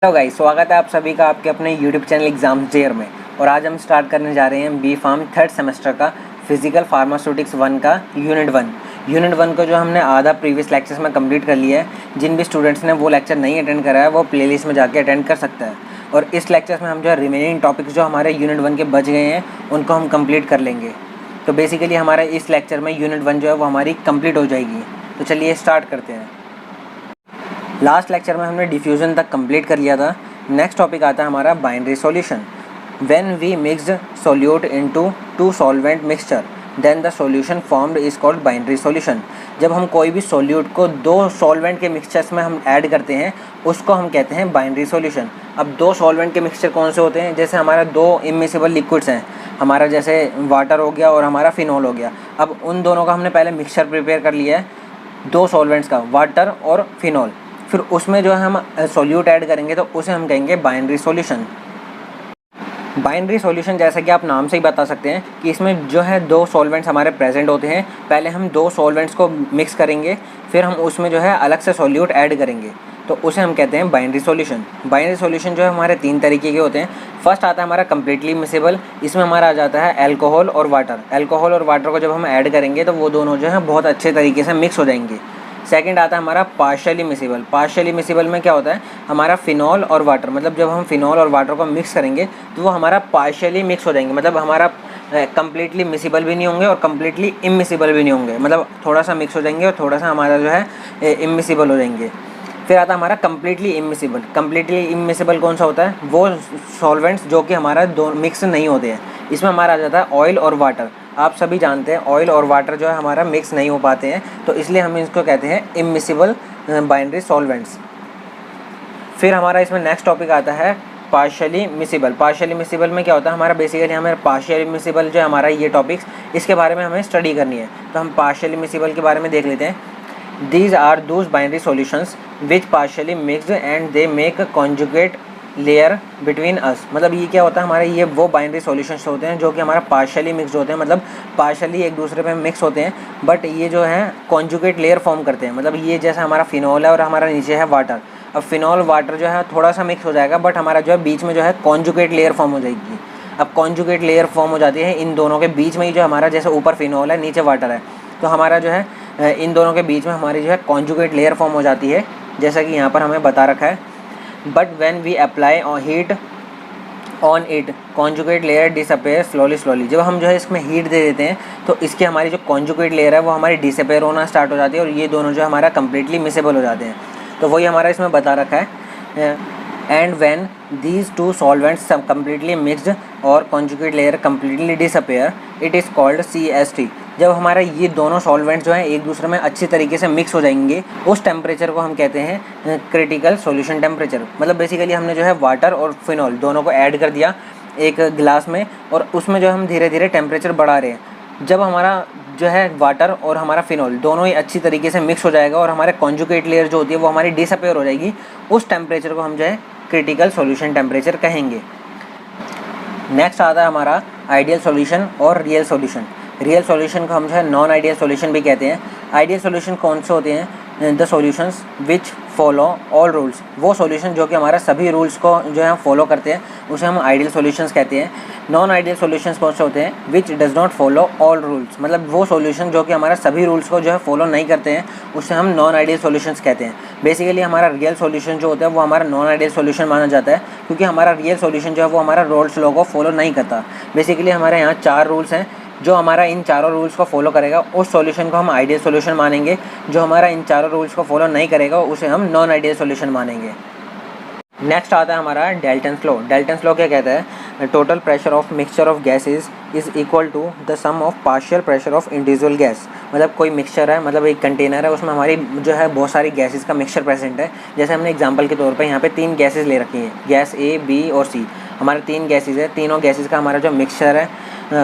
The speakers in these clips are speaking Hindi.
हेलो गाइस, स्वागत है आप सभी का आपके अपने यूट्यूब चैनल एग्जाम जेयर में। और आज हम स्टार्ट करने जा रहे हैं बी फार्म थर्ड सेमेस्टर का फिजिकल फार्मास्यूटिक्स 1 का यूनिट वन को जो हमने आधा प्रीवियस लेक्चर्स में कंप्लीट कर लिया है। जिन भी स्टूडेंट्स ने वो लेक्चर नहीं अटेंड करा है वो प्लेलिस्ट में जाके अटेंड कर सकता है। और इस लेक्चर्स में हम जो है रिमेनिंग टॉपिक्स जो हमारे यूनिट 1 के बच गए हैं उनको हम कंप्लीट कर लेंगे। तो बेसिकली हमारा इस लेक्चर में यूनिट 1 जो है वो हमारी कंप्लीट हो जाएगी। तो चलिए स्टार्ट करते हैं। लास्ट लेक्चर में हमने डिफ्यूज़न तक कंप्लीट कर लिया था। नेक्स्ट टॉपिक आता है हमारा binary solution. When we mixed solute into to solvent mixture then the solution formed is called binary solution. जब हम कोई भी सॉल्यूट को दो सॉल्वेंट के मिक्सचर्स में हम ऐड करते हैं उसको हम कहते हैं बाइनरी सॉल्यूशन। अब दो सॉल्वेंट के मिक्सचर कौन से होते हैं? जैसे हमारा दो इमिसिबल लिक्विड्स हैं, हमारा जैसे वाटर हो गया और हमारा फिनॉल हो गया। अब उन दोनों का हमने पहले मिक्सचर प्रिपेयर कर लिया है, दो सॉल्वेंट्स का, वाटर और फिनॉल। फिर उसमें जो है हम सॉल्यूट ऐड करेंगे तो उसे हम कहेंगे बाइनरी सॉल्यूशन। बाइनरी सॉल्यूशन जैसा कि आप नाम से ही बता सकते हैं कि इसमें जो है दो सॉल्वेंट्स हमारे प्रेजेंट होते हैं। पहले हम दो सॉल्वेंट्स को मिक्स करेंगे, फिर हम उसमें जो है अलग से सॉल्यूट ऐड करेंगे तो उसे हम कहते हैं बाइनरी सॉल्यूशन। बाइनरी सॉल्यूशन जो है हमारे तीन तरीके के होते हैं। फर्स्ट आता है हमारा कम्प्लीटली मिक्सेबल। इसमें हमारा आ जाता है अल्कोहल और वाटर। अल्कोहल और वाटर को जब हम ऐड करेंगे तो वो दोनों जो है बहुत अच्छे तरीके से मिक्स हो जाएंगे। सेकंड आता है हमारा पार्शियली मिक्सेबल। पार्शियली मिक्सेबल में क्या होता है, हमारा फिनॉल और वाटर, मतलब जब हम फिनॉल और वाटर को मिक्स करेंगे तो वो हमारा पार्शियली मिक्स हो जाएंगे, मतलब हमारा कम्प्लीटली मिक्सेबल भी नहीं होंगे और कम्प्लीटली इमिक्सेबल भी नहीं होंगे, मतलब थोड़ा सा मिक्स हो जाएंगे और थोड़ा सा हमारा जो है इमिक्सेबल हो जाएंगे। फिर आता है हमारा कम्प्लीटली इमिक्सेबल। कम्प्लीटली इमिक्सेबल कौन सा होता है? वो सॉल्वेंट्स जो कि हमारा दो मिक्स नहीं होते हैं। इसमें हमारा आ जाता है ऑयल और वाटर। आप सभी जानते हैं ऑयल और वाटर जो है हमारा मिक्स नहीं हो पाते हैं, तो इसलिए हम इसको कहते हैं इमिक्सेबल बाइनरी सॉल्वेंट्स। फिर हमारा इसमें नेक्स्ट टॉपिक आता है पार्शियली मिक्सेबल। पार्शियली मिक्सेबल में क्या होता है, हमारा बेसिकली हमें पार्शियली मिक्सेबल जो है हमारा ये टॉपिक्स, इसके बारे में हमें स्टडी करनी है। तो हम पार्शियली मिक्सेबल के बारे में देख लेते हैं। These are those binary solutions which partially mixed and they make a conjugate layer between us। मतलब ये क्या होता है हमारे, ये वो बाइनरी सॉल्यूशंस होते हैं जो कि हमारा पार्शियली मिक्स होते हैं, मतलब पार्शियली एक दूसरे पे मिक्स होते हैं, बट ये जो है कॉन्जुगेट लेयर फॉर्म करते हैं। मतलब ये जैसा हमारा फिनॉल है और हमारा नीचे है वाटर। अब फिनॉल वाटर जो है थोड़ा सा मिक्स हो जाएगा, बट हमारा जो है बीच में जो है कॉन्जुगेट लेयर फॉर्म हो जाएगी। अब कॉन्जुगेट लेयर फॉर्म हो जाती है इन दोनों के बीच में ही, जो हमारा जैसे ऊपर फिनॉल है नीचे वाटर है, तो हमारा जो है इन दोनों के बीच में हमारी जो है कॉन्जुगेट लेयर फॉर्म हो जाती है, जैसा कि यहाँ पर हमें बता रखा है। But when we apply heat on it conjugate layer disappear slowly. जब हम जो है इसमें हीट दे देते हैं तो इसकी हमारी जो कॉन्जुगेट लेयर है वो हमारी डिसअपेयर होना स्टार्ट हो जाती है और ये दोनों जो हमारा कम्प्लीटली मिक्सेबल हो जाते हैं। तो वही हमारा इसमें बता रखा है। And when these two solvents completely mixed और conjugate layer completely disappear it is called CST। जब हमारा ये दोनों सॉल्वेंट्स जो हैं एक दूसरे में अच्छी तरीके से मिक्स हो जाएंगे उस टेम्परेचर को हम कहते हैं क्रिटिकल सॉल्यूशन टेम्परेचर। मतलब बेसिकली हमने जो है वाटर और फिनॉल दोनों को ऐड कर दिया एक गिलास में और उसमें जो हम धीरे धीरे टेम्परेचर बढ़ा रहे हैं। जब हमारा जो है वाटर और हमारा फिनॉल दोनों ही अच्छी तरीके से मिक्स हो जाएगा और हमारे कॉन्जुगेट लेयर जो होती है वो हमारी डिसअपेयर हो जाएगी, उस टेम्परेचर को हम जो है क्रिटिकल सॉल्यूशन टेम्परेचर कहेंगे। नेक्स्ट आता है हमारा आइडियल सॉल्यूशन और रियल सॉल्यूशन। रियल सॉल्यूशन को हम जो है नॉन आइडियल सॉल्यूशन भी कहते हैं। आइडियल सॉल्यूशन कौन से होते हैं? The solutions which follow all rules. वो सॉल्यूशन जो कि हमारा सभी रूल्स को जो है फॉलो करते हैं उसे हम आइडियल सॉल्यूशंस कहते हैं। नॉन आइडियल सॉल्यूशंस कौन से होते हैं? Which does not follow all rules. मतलब वो सॉल्यूशन जो कि हमारा सभी रूल्स को जो है फॉलो नहीं करते हैं उसे हम नॉन आइडियल सॉल्यूशंस कहते हैं। बेसिकली हमारा रियल सॉल्यूशन जो होता है वो हमारा नॉन आइडियल सॉल्यूशन माना जाता है, क्योंकि हमारा रियल सॉल्यूशन जो है वो हमारा रोल्स लॉ को फॉलो नहीं करता। बेसिकली हमारे यहाँ 4 रूल्स हैं, जो हमारा इन चारों रूल्स को फॉलो करेगा उस सॉल्यूशन को हम आइडियल सॉल्यूशन मानेंगे। जो हमारा इन चारों रूल्स को फॉलो नहीं करेगा उसे हम नॉन आइडियल सॉल्यूशन मानेंगे। नेक्स्ट आता है हमारा डेल्टन्स लॉ। डेल्टन्स लॉ क्या कहता है? Total pressure of mixture of gases is equal to the sum of partial pressure of individual gas. मतलब कोई मिक्सचर है, मतलब एक कंटेनर है, उसमें हमारी जो है बहुत सारी गैसेज का मिक्सचर प्रेजेंट है। जैसे हमने एग्जांपल के तौर पे यहाँ पे 3 गैसेज ले रखी हैं, गैस ए, बी और सी। हमारे 3 गैसेज है, तीनों गैसेज का हमारा जो मिक्सचर है,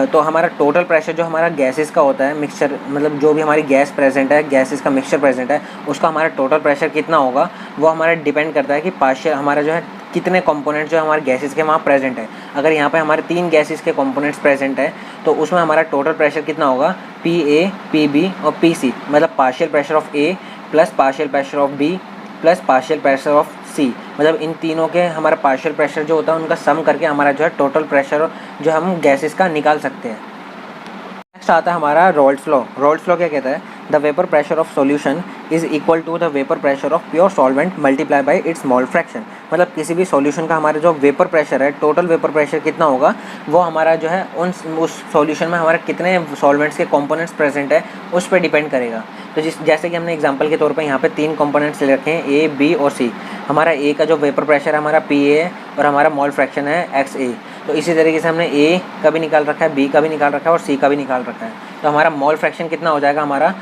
तो हमारा टोटल प्रेशर जो हमारा गैसेस का होता है, मिक्सचर मतलब जो भी हमारी गैस प्रेजेंट है, गैसेस का मिक्सचर प्रेजेंट है, उसका हमारा टोटल प्रेशर कितना होगा वो हमारा डिपेंड करता है कि पार्शियल हमारा जो है कितने कंपोनेंट्स जो हमारे गैसेस के वहाँ प्रेजेंट है। अगर यहाँ पे हमारे 3 गैसेस के कंपोनेंट्स प्रेजेंट है तो उसमें हमारा टोटल प्रेशर कितना होगा? PA, PB और PC। मतलब partial pressure of A plus partial pressure of B plus partial pressure of C, मतलब इन तीनों के हमारा पार्शियल प्रेशर जो होता है उनका सम करके हमारा जो है टोटल प्रेशर जो हम गैसेस का निकाल सकते हैं। नेक्स्ट आता है हमारा रोल्स लॉ। रोल्स लॉ क्या कहता है? The vapour pressure of solution is equal to the vapour pressure of pure solvent multiply by its mole fraction. मतलब किसी भी सॉल्यूशन का हमारा जो वेपर प्रेशर है, टोटल वेपर प्रेशर कितना होगा, वो हमारा जो है उस सॉल्यूशन में हमारा कितने सॉल्वेंट्स के कंपोनेंट्स प्रेजेंट है उस पर डिपेंड करेगा। तो जैसे कि हमने एग्जांपल के तौर पे यहाँ पे 3 कंपोनेंट्स ले रखे हैं, ए, बी और सी। हमारा ए का जो वेपर प्रेशर है हमारा PA और हमारा मोल फ्रैक्शन है XA। तो इसी तरीके से हमने ए का भी निकाल रखा है, बी का भी निकाल रखा है और सी का भी निकाल रखा है। तो हमारा मोल फ्रैक्शन कितना हो जाएगा? हमारा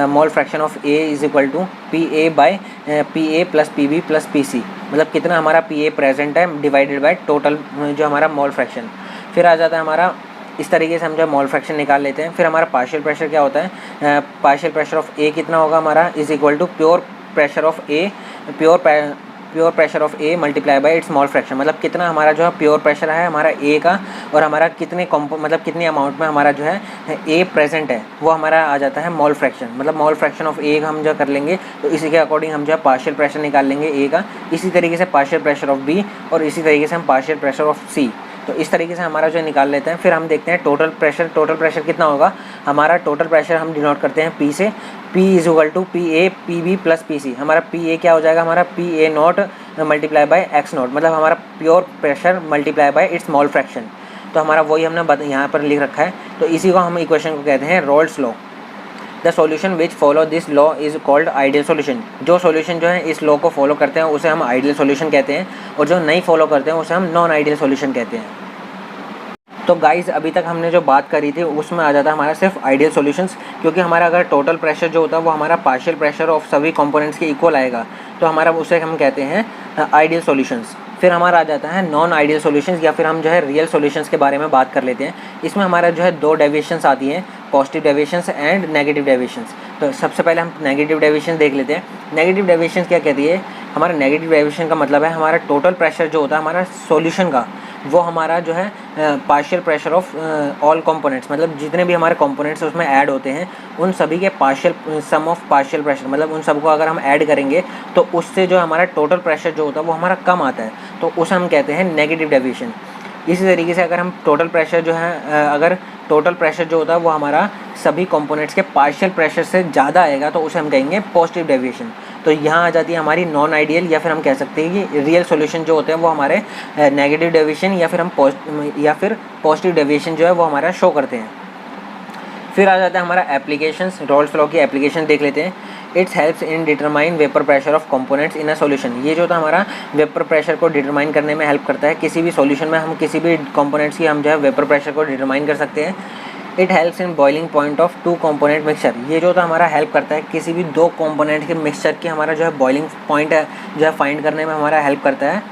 mole fraction of A is equal to PA plus PB plus PC। मतलब कितना हमारा PA प्रेजेंट है डिवाइडेड बाय टोटल जो हमारा मोल फ्रैक्शन। फिर आ जाता है हमारा, इस तरीके से हम जो मोल फ्रैक्शन निकाल लेते हैं। फिर हमारा पार्शियल प्रेशर क्या होता है? पार्शियल प्रेशर ऑफ ए कितना होगा हमारा? Is equal to pure pressure of A, pure pressure of A multiply by its mole fraction. मतलब कितना हमारा जो है प्योर प्रेशर है हमारा ए का, और हमारा कितने मतलब कितने अमाउंट में हमारा जो है ए प्रेजेंट है, वो हमारा आ जाता है मोल फ्रैक्शन। मतलब मोल फ्रैक्शन ऑफ ए का हम जो कर लेंगे तो इसी के अकॉर्डिंग हम जो है पार्शियल प्रेशर निकाल लेंगे ए का, इसी तरीके से पार्शियल प्रेशर ऑफ बी और इसी तरीके से हम पार्शियल प्रेशर ऑफ सी। तो इस तरीके से हमारा जो निकाल लेते हैं। फिर हम देखते हैं टोटल प्रेशर। टोटल प्रेशर कितना होगा? हमारा टोटल प्रेशर हम डिनोट करते हैं P से। P is equal to PA PB plus PC। हमारा PA क्या हो जाएगा? हमारा PA not multiply by X not. मतलब हमारा pure pressure multiply by its mole fraction. तो हमारा वही हमने यहाँ पर लिख रखा है। तो इसी को हम इक्वेशन को कहते हैं roles law. The solution which follow this law is called ideal solution. जो सॉल्यूशन जो है इस लॉ को फॉलो करते हैं उसे हम आइडियल सॉल्यूशन कहते हैं, और जो नहीं फॉलो करते हैं उसे हम नॉन आइडियल सॉल्यूशन कहते हैं। तो गाइज़ अभी तक हमने जो बात करी थी उसमें आ जाता है हमारा सिर्फ आइडियल सॉल्यूशंस, क्योंकि हमारा अगर टोटल प्रेशर जो होता है वो हमारा पार्शियल प्रेशर ऑफ सभी कंपोनेंट्स के इक्वल आएगा, तो हमारा उसे हम कहते हैं आइडियल सॉल्यूशंस। फिर हमारा आ जाता है नॉन आइडियल सॉल्यूशंस, या फिर हम जो है रियल सॉल्यूशंस के बारे में बात कर लेते हैं। इसमें हमारा जो है 2 डेविएशंस आती हैं, positive deviations and negative deviations. तो सबसे पहले हम नेगेटिव डेविएशन देख लेते हैं। नेगेटिव डेविएशन क्या कहती है? हमारा नेगेटिव डेविएशन का मतलब है हमारा टोटल प्रेशर जो होता है हमारा सॉल्यूशन का, वो हमारा जो है partial pressure of all components, मतलब जितने भी हमारे कंपोनेंट्स उसमें ऐड होते हैं उन सभी के partial sum of partial pressure, मतलब उन सबको अगर हम ऐड करेंगे तो उससे जो हमारा टोटल प्रेशर जो होता है वो हमारा कम आता है, तो उसे हम कहते हैं नेगेटिव डेविएशन। इसी तरीके से अगर हम टोटल प्रेशर जो है अगर टोटल प्रेशर जो होता है वो हमारा सभी कंपोनेंट्स के पार्शियल प्रेशर से ज़्यादा आएगा तो उसे हम कहेंगे पॉजिटिव डेविएशन। तो यहाँ आ जाती है हमारी नॉन आइडियल, या फिर हम कह सकते हैं कि रियल सॉल्यूशन जो होते हैं वो हमारे नेगेटिव डेविएशन या फिर पॉजिटिव डेविएशन जो है वो हमारा शो करते हैं। फिर आ जाता है हमारा एप्लीकेशंस। रोल्स लॉ की एप्लीकेशन देख लेते हैं। It's helps in determine vapour pressure of components in a solution. ये जो था हमारा वेपर प्रेशर को डिटरमाइन करने में हेल्प करता है। किसी भी सॉल्यूशन में हम किसी भी कंपोनेंट्स की हम जो है वेपर प्रेशर को डिटरमाइन कर सकते हैं। It helps in boiling point of 2 component mixture. ये जो था हमारा हेल्प करता है किसी भी 2 कंपोनेंट के मिक्सचर की हमारा जो है बॉइलिंग पॉइंट है जो है फाइंड करने में हमारा हेल्प करता है।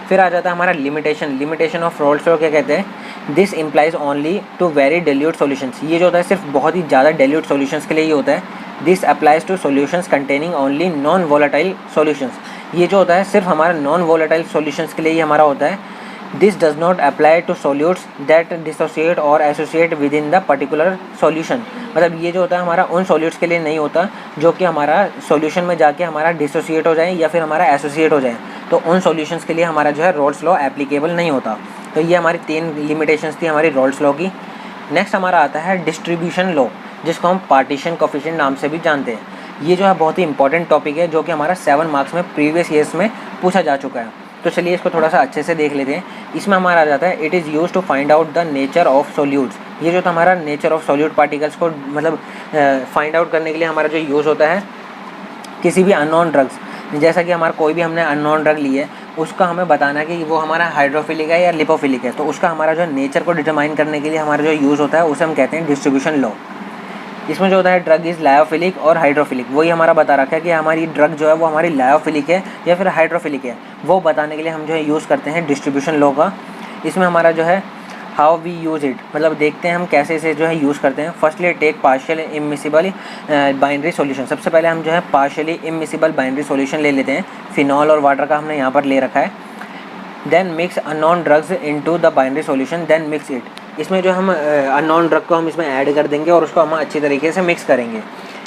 फिर आ जाता है हमारा लिमिटेशन ऑफ रोल्स लॉ क्या कहते हैं? This implies only to very dilute solutions. ये जो होता है सिर्फ बहुत ही ज़्यादा डिल्यूट सॉल्यूशंस के लिए ही होता है। This applies to solutions containing only non volatile solutions. ये जो होता है सिर्फ हमारा नॉन वोलेटाइल सॉल्यूशंस के लिए ही हमारा होता है। This does not apply to solutes that dissociate और associate with in the particular solution. मतलब ये जो होता है हमारा उन सॉल्यूट्स के लिए नहीं होता जो कि हमारा सॉल्यूशन में जाके हमारा डिसोसिएट हो जाए या फिर हमारा एसोसिएट हो जाए, तो उन सॉल्यूशंस के लिए हमारा जो है रोल्स लॉ एप्लीकेबल नहीं होता। तो ये हमारी 3 लिमिटेशंस थी हमारी रोल्स लॉ की। नेक्स्ट हमारा आता है डिस्ट्रीब्यूशन लॉ, जिसको हम पार्टीशन कोफिशिएंट नाम से भी जानते हैं। ये जो है बहुत ही इंपॉर्टेंट टॉपिक है जो कि हमारा 7 मार्क्स में प्रीवियस ईयर्स में पूछा जा चुका है। तो चलिए इसको थोड़ा सा अच्छे से देख लेते हैं। इसमें हमारा आ जाता है it is use to find out the nature of solutes. ये जो था हमारा नेचर ऑफ सॉल्यूट पार्टिकल्स को मतलब फाइंड आउट करने के लिए हमारा जो यूज़ होता है किसी भी अननोन ड्रग्स, जैसा कि हमारा कोई भी हमने अननोन ड्रग ली है उसका हमें बताना है कि वो हमारा हाइड्रोफिलिक है या लिपोफिलिक है, तो उसका हमारा जो नेचर को डिटरमाइन करने के लिए हमारा जो यूज़ होता है उसे हम कहते हैं डिस्ट्रीब्यूशन लॉ। इसमें जो होता है ड्रग इज़ लायोफिलिक और हाइड्रोफिलिक, वही हमारा बता रखा है कि हमारी ड्रग जो है वो हमारी लायोफिलिक है या फिर हाइड्रोफिलिक है, वो बताने के लिए हम जो है यूज़ करते हैं डिस्ट्रीब्यूशन लॉ का। इसमें हमारा जो है हाउ वी यूज़ इट, मतलब देखते हैं हम कैसे इसे जो है यूज़ करते हैं। Firstly take partial immiscible binary solution. सबसे पहले हम जो है पार्शियली इमिसिबल बाइनरी सॉल्यूशन ले लेते हैं। फिनॉल और वाटर का हमने यहाँ पर ले रखा है। Then mix unknown drugs into the binary solution, then mix it. इसमें जो हम अननोन ड्रग को हम इसमें ऐड कर देंगे और उसको हम अच्छी तरीके से मिक्स करेंगे।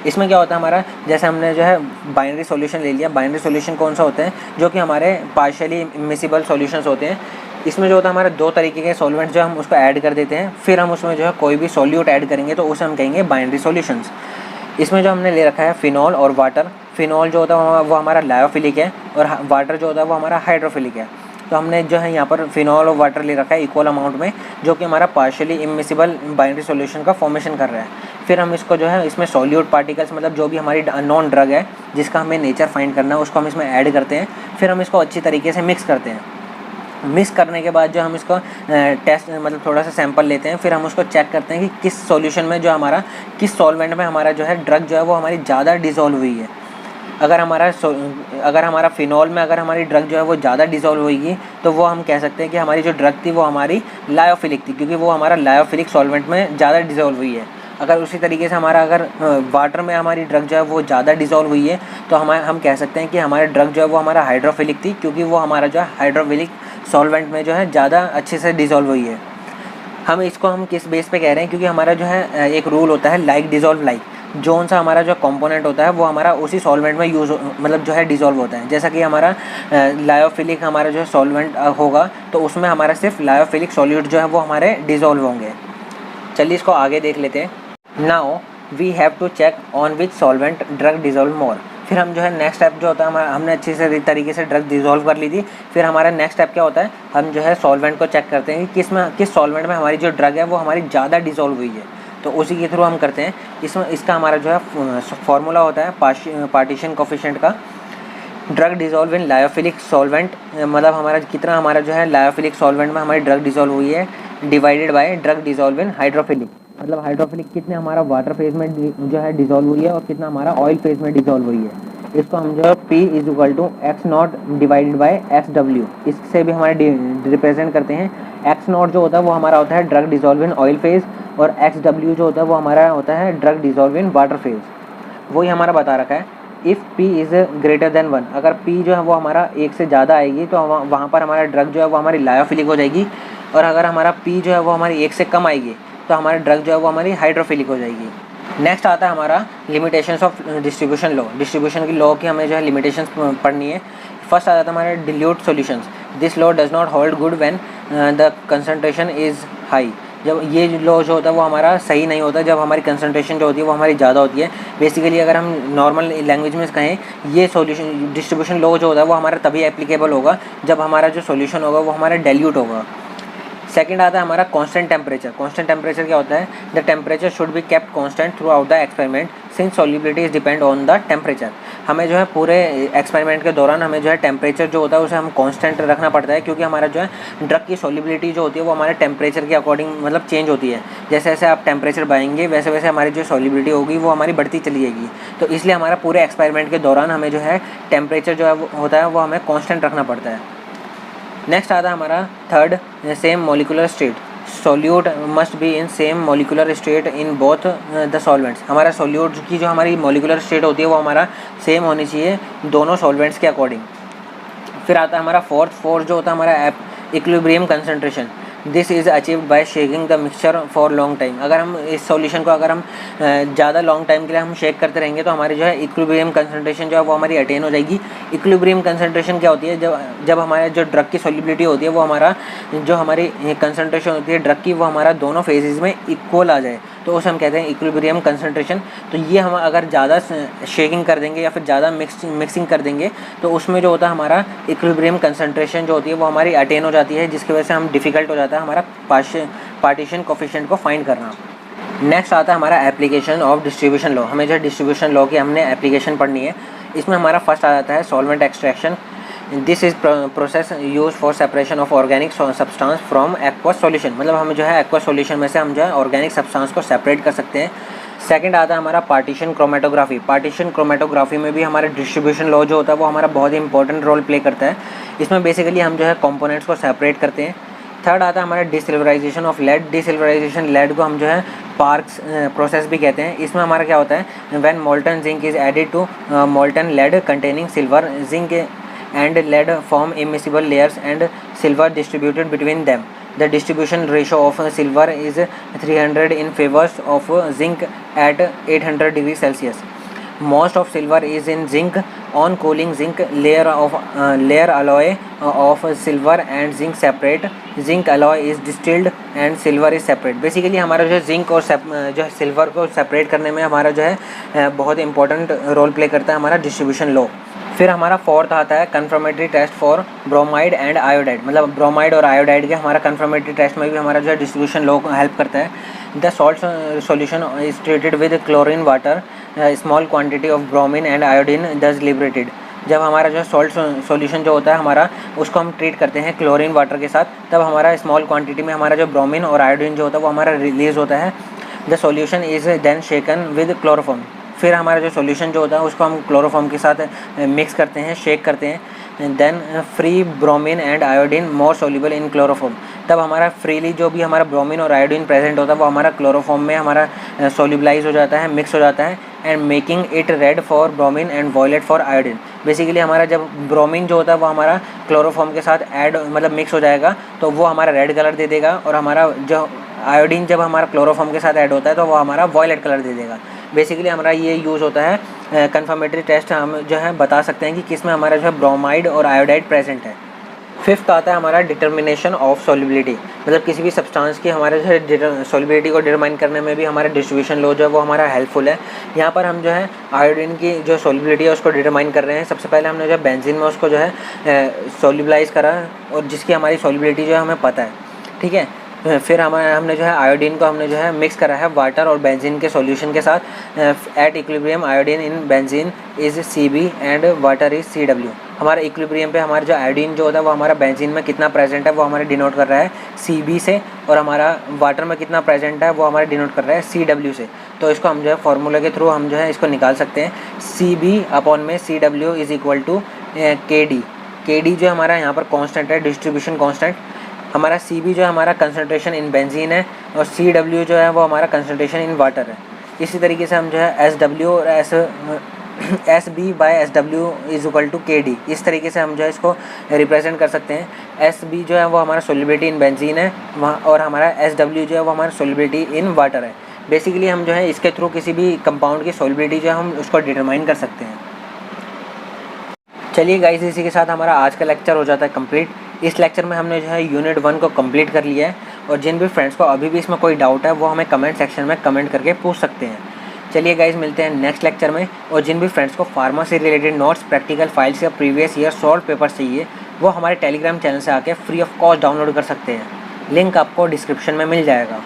इसमें क्या होता है हमारा, जैसे हमने जो है बाइनरी सॉल्यूशन ले लिया। बाइनरी सॉल्यूशन कौन सा होते हैं, जो कि हमारे पार्शियली इमिसिबल सॉल्यूशंस होते हैं। इसमें जो होता है हमारे दो तरीके के सॉल्वेंट जो हम उसको ऐड कर देते हैं, फिर हम उसमें जो है कोई भी सॉल्यूट ऐड करेंगे तो उसे हम कहेंगे बाइनरी सॉल्यूशंस। इसमें जो हमने ले रखा है फिनॉल और वाटर। फिनॉल जो होता है वो हमारा लायोफिलिक है और वाटर जो होता है वो हमारा हाइड्रोफिलिक है। तो हमने जो है यहाँ पर फिनॉल और वाटर ले रखा है इक्वल अमाउंट में, जो कि हमारा पार्शियली इमिसिबल बाइनरी सॉल्यूशन का फॉर्मेशन कर रहा है। फिर हम इसको जो है इसमें सॉल्यूट पार्टिकल्स, मतलब जो भी हमारी नॉन ड्रग है जिसका हमें नेचर फाइंड करना है, उसको हम इसमें ऐड करते हैं। फिर हम इसको अच्छी तरीके से मिक्स करते हैं। मिक्स करने के बाद जो हम इसको टेस्ट मतलब थोड़ा सा सैंपल लेते हैं, फिर हम उसको चेक करते हैं कि किस सॉल्यूशन में जो हमारा, किस सॉल्वेंट में हमारा जो है ड्रग जो है वो हमारी ज़्यादा डिज़ोल्व हुई है। अगर हमारा फिनॉल में अगर हमारी ड्रग जो है वो ज़्यादा डिज़ोल्व होगी तो वो हम कह सकते हैं कि हमारी जो ड्रग थी वो हमारी लायोफिलिक थी, क्योंकि वो हमारा लायोफिलिक सॉल्वेंट में ज़्यादा डिज़ोल्व हुई है। अगर उसी तरीके से हमारा अगर वाटर में हमारी ड्रग जो है वो ज़्यादा डिज़ोल्व हुई है तो हम कह सकते हैं कि हमारी ड्रग जो है वो हमारा हाइड्रोफिलिक थी, क्योंकि वो हमारा जो है हाइड्रोफिलिक सॉल्वेंट में जो है ज़्यादा अच्छे से डिज़ोल्व हुई है। हम किस बेस पे कह रहे हैं, क्योंकि हमारा जो है एक रूल होता है लाइक डिज़ोल्व लाइक। जोन सा हमारा जो कंपोनेंट होता है वो हमारा उसी सॉल्वेंट में मतलब जो है डिज़ोल्व होता है। जैसा कि हमारा लायोफिलिक हमारा जो है सॉल्वेंट होगा तो उसमें हमारा सिर्फ लायोफिलिक सॉल्यूट जो है वो हमारे डिज़ोल्व होंगे। चलिए इसको आगे देख लेते हैं। Now we have to check on which solvent drug dissolve more. फिर हम जो है नेक्स्ट स्टेप जो होता है, हमने अच्छी से तरीके से ड्रग डिज़ोल्व कर ली थी। फिर हमारा नेक्स्ट स्टेप क्या होता है, हम जो है सॉल्वेंट को चेक करते हैं कि किस सॉल्वेंट में हमारी जो ड्रग है वो हमारी ज़्यादा डिज़ोल्व हुई है, तो उसी के थ्रू हम करते हैं। इसका हमारा जो है फॉर्मूला होता है पार्टीशन कोफिशिएंट का। ड्रग डिज़ोल्व इन लायोफिलिक सॉल्वेंट, मतलब हमारा कितना हमारा जो है लायोफिलिक सॉल्वेंट में हमारी ड्रग डिज़ोल्व हुई है, डिवाइडेड बाय ड्रग डिज़ोल्व इन हाइड्रोफिलिक, मतलब हाइड्रोफिलिक कितने हमारा वाटर फेज में जो है डिज़ोल्व हुई है और कितना हमारा ऑयल फेज में डिज़ोल्व हुई है। इसको हम जो है P = x0 divided by XW, इससे भी हमारे रिप्रेजेंट करते हैं। x0 जो होता है वो हमारा होता है drug dissolve in oil phase, और XW जो होता है वो हमारा होता है drug dissolve in water phase. वही हमारा बता रखा है। If P is greater than 1, अगर P जो है वो हमारा 1 से ज़्यादा आएगी तो वहाँ पर हमारा ड्रग जो है वो हमारी लायोफिलिक हो जाएगी, और अगर हमारा P जो है वो हमारी 1 से कम आएगी तो हमारी ड्रग जो है वो हमारी हाइड्रोफिलिक हो जाएगी। नेक्स्ट आता है हमारा limitations of distribution law. Distribution की लॉ की हमें जो है लिमिटेशंस पढ़नी है। फर्स्ट आ जाता है हमारे dilute solutions. This law does not hold good when the concentration is high. जब ये लॉ जो होता है वो हमारा सही नहीं होता जब हमारी कंसंट्रेशन जो होती है वो हमारी ज़्यादा होती है। बेसिकली अगर हम नॉर्मल लैंग्वेज में कहें, ये सॉल्यूशन डिस्ट्रीब्यूशन लॉ जो होता है वो हमारा तभी एप्लीकेबल होगा जब हमारा जो सॉल्यूशन होगा वो हमारा डाइल्यूट होगा। सेकंड आता है हमारा कांस्टेंट टेम्परेचर। कांस्टेंट टेम्परेचर क्या होता है, the temperature should be kept constant through out the experiment since solubility is depend on the temperature. हमें जो है पूरे एक्सपेरिमेंट के दौरान हमें जो है टेम्परेचर जो होता है उसे हम कांस्टेंट रखना पड़ता है, क्योंकि हमारा जो है ड्रग की सॉल्युबिलिटी जो होती है वो हमारे टेम्परेचर के अकॉर्डिंग मतलब चेंज होती है। जैसे जैसे आप टेम्परेचर बढ़ाएंगे वैसे वैसे हमारी जो सॉल्युबिलिटी होगी वो हमारी बढ़ती चली जाएगी। तो इसलिए हमारा पूरे एक्सपेरिमेंट के दौरान हमें जो है टेम्परेचर जो है होता है वो हमें कॉन्स्टेंट रखना पड़ता है। नेक्स्ट आता है हमारा third, same molecular state. Solute must be in same molecular state in both the solvents. हमारा सोल्यूट की जो हमारी मॉलिकुलर स्टेट होती है वो हमारा सेम होनी चाहिए दोनों सॉल्वेंट्स के अकॉर्डिंग। फिर आता है हमारा फोर्थ जो होता है हमारा equilibrium concentration. This is achieved by shaking the mixture for long time. अगर हम इस सॉल्यूशन को अगर हम ज़्यादा लॉन्ग टाइम के लिए हम शेक करते रहेंगे तो हमारी जो है इक्विलिब्रियम कंसंट्रेशन जो है वो हमारी अटेन हो जाएगी। इक्विलिब्रियम कंसंट्रेशन क्या होती है, जब हमारे जो ड्रग की सॉल्युबिलिटी होती है वो हमारा जो हमारी कंसंट्रेशन होती है ड्रग की वो हमारा दोनों फेजेस में इक्वल आ जाए तो उसे हम कहते हैं इक्विलिब्रियम कंसंट्रेशन। तो ये हम अगर ज़्यादा शेकिंग कर देंगे या फिर ज़्यादा मिक्सिंग कर देंगे तो उसमें जो होता है हमारा इक्विलिब्रियम कंसंट्रेशन जो होती है वो हमारी अटेन हो जाती है, जिसकी वजह से हम डिफ़िकल्ट हो जाता है हमारा पार्टीशन कोफिशिएंट को फाइंड करना। नेक्स्ट आता है हमारा एप्लीकेशन ऑफ डिस्ट्रीब्यूशन लॉ। हमें जो डिस्ट्रीब्यूशन लॉ की हमने एप्लीकेशन पढ़नी है। इसमें हमारा फर्स्ट आ जाता है solvent extraction. This is process use for separation of organic substance from aqueous solution. मतलब हमें जो है एक्वस सॉल्यूशन में से हम जो है ऑर्गेनिक सब्सटेंस को सेपरेट कर सकते हैं। सेकंड आता है हमारा पार्टीशन क्रोमेटोग्राफी। पार्टीशन क्रोमेटोग्राफी में भी हमारा डिस्ट्रीब्यूशन लॉ जो होता है वो हमारा बहुत ही इंपॉर्टेंट रोल प्ले करता है। इसमें बेसिकली हम जो है कंपोनेंट्स को सेपरेट करते हैं। थर्ड आता है हमारा डिसिल्वराइजेशन ऑफ लेड। डिसिल्वराइजेशन लेड को हम जो है पार्क्स प्रोसेस भी कहते हैं। इसमें हमारा क्या होता है, when molten zinc is added to molten lead containing silver, zinc and lead form immiscible layers and silver distributed between them. The distribution ratio of silver is 300 in favor of zinc at 800 degrees Celsius. Most of silver is in zinc on cooling zinc layer alloy of silver and zinc separate zinc alloy is distilled and silver is separate. Basically हमारा जो है जिंक और जो है सिल्वर को सेपरेट करने में हमारा जो है बहुत इंपॉर्टेंट रोल प्ले करता है हमारा डिस्ट्रीब्यूशन लॉ। फिर हमारा फोर्थ आता है confirmatory test for bromide and iodide, मतलब ब्रोमाइड और आयोडाइड के हमारा कन्फर्मेटरी टेस्ट में भी हमारा जो है डिस्ट्रीब्यूशन लॉ हेल्प करता है। The salt solution is treated with chlorine water small quantity of bromine and iodine दस लिबरेटेड। जब हमारा जो सॉल्ट सॉल्यूशन जो होता है हमारा उसको हम ट्रीट करते हैं क्लोरीन वाटर के साथ, तब हमारा स्मॉल क्वांटिटी में हमारा जो ब्रोमीन और आयोडीन जो होता है वो हमारा रिलीज होता है। The solution is then shaken with chloroform. फिर हमारा जो सॉल्यूशन जो होता है उसको हम क्लोरोफॉर्म के साथ मिक्स करते हैं, शेक करते हैं। Then free bromine and iodine more soluble in chloroform. तब हमारा फ्रीली जो भी हमारा ब्रोमीन और आयोडीन प्रेजेंट होता है वो हमारा क्लोरोफॉर्म में हमारा सोल्यूबलाइज हो जाता है, मिक्स हो जाता है and making it red for bromine and violet for iodine. Basically हमारा जब ब्रोमीन जो होता है वो हमारा क्लोरोफॉर्म के साथ ऐड मतलब मिक्स हो जाएगा तो वो हमारा रेड कलर दे देगा, और हमारा जो आयोडीन जब हमारा क्लोरोफॉर्म के साथ ऐड होता है तो वो हमारा वॉयलेट कलर दे देगा। बेसिकली हमारा ये यूज़ होता है कन्फर्मेटरी टेस्ट हम जो है बता सकते हैं कि किस में हमारा जो है ब्रोमाइड और आयोडाइड प्रेजेंट है। फिफ्थ आता है हमारा डिटर्मिनेशन ऑफ सॉल्युबिलिटी, मतलब किसी भी सब्सटेंस की हमारे जो है सॉल्युबिलिटी को डिटरमाइन करने में भी हमारा डिस्ट्रीब्यूशन लॉ जो है वो हमारा हेल्पफुल है। यहाँ पर हम जो है आयोडीन की जो सॉल्युबिलिटी है उसको डिटरमाइन कर रहे हैं। सबसे पहले हमने जो है बेंजीन में उसको जो है सॉल्युबलाइज करा और जिसकी हमारी सॉल्युबिलिटी जो है हमें पता है, ठीक है। फिर हमने जो है आयोडीन को हमने जो है मिक्स करा है वाटर और बेंजीन के सॉल्यूशन के साथ। At equilibrium iodine in benzene is Cb and water is Cw। हमारा इक्विलिब्रियम पे हमारा जो आयोडीन जो होता है वो हमारा बेंजीन में कितना प्रेजेंट है वो हमारे डिनोट कर रहा है Cb से, और हमारा वाटर में कितना प्रेजेंट है वो हमारे डिनोट कर रहा है Cw से। तो इसको हम जो है फार्मूला के थ्रू हम जो है इसको निकाल सकते हैं। Cb अपॉन में Cw is equal to Kd। Kd जो हमारा यहाँ पर कॉन्स्टेंट है, डिस्ट्रीब्यूशन कॉन्स्टेंट। हमारा Cb जो है हमारा कंसनट्रेशन इन बेंजीन है और Cw जो है वो हमारा कंसनट्रेशन इन वाटर है। इसी तरीके से हम जो है Sw और Sb by Sw is equal to Kd, इस तरीके से हम जो है इसको रिप्रेजेंट कर सकते हैं। Sb जो है वो हमारा सोल्युबिलिटी इन बेंजीन है और हमारा Sw जो है वो हमारा सोल्युबिलिटी इन वाटर है। बेसिकली हम जो है इसके थ्रू किसी भी कंपाउंड की सोल्युबिलिटी जो है हम उसको डिटरमाइन कर सकते हैं। चलिए गाइस, इसी के साथ हमारा आज का लेक्चर हो जाता है कंप्लीट। इस लेक्चर में हमने जो है यूनिट 1 को कंप्लीट कर लिया है, और जिन भी फ्रेंड्स को अभी भी इसमें कोई डाउट है वो हमें कमेंट सेक्शन में कमेंट करके पूछ सकते हैं। चलिए गाइस, मिलते हैं नेक्स्ट लेक्चर में। और जिन भी फ्रेंड्स को फार्मा से रिलेटेड नोट्स, प्रैक्टिकल फाइल्स या प्रीवियस ईयर सॉल्व पेपर्स चाहिए वो हमारे टेलीग्राम चैनल से आके फ्री ऑफ कॉस्ट डाउनलोड कर सकते हैं। लिंक आपको डिस्क्रिप्शन में मिल जाएगा।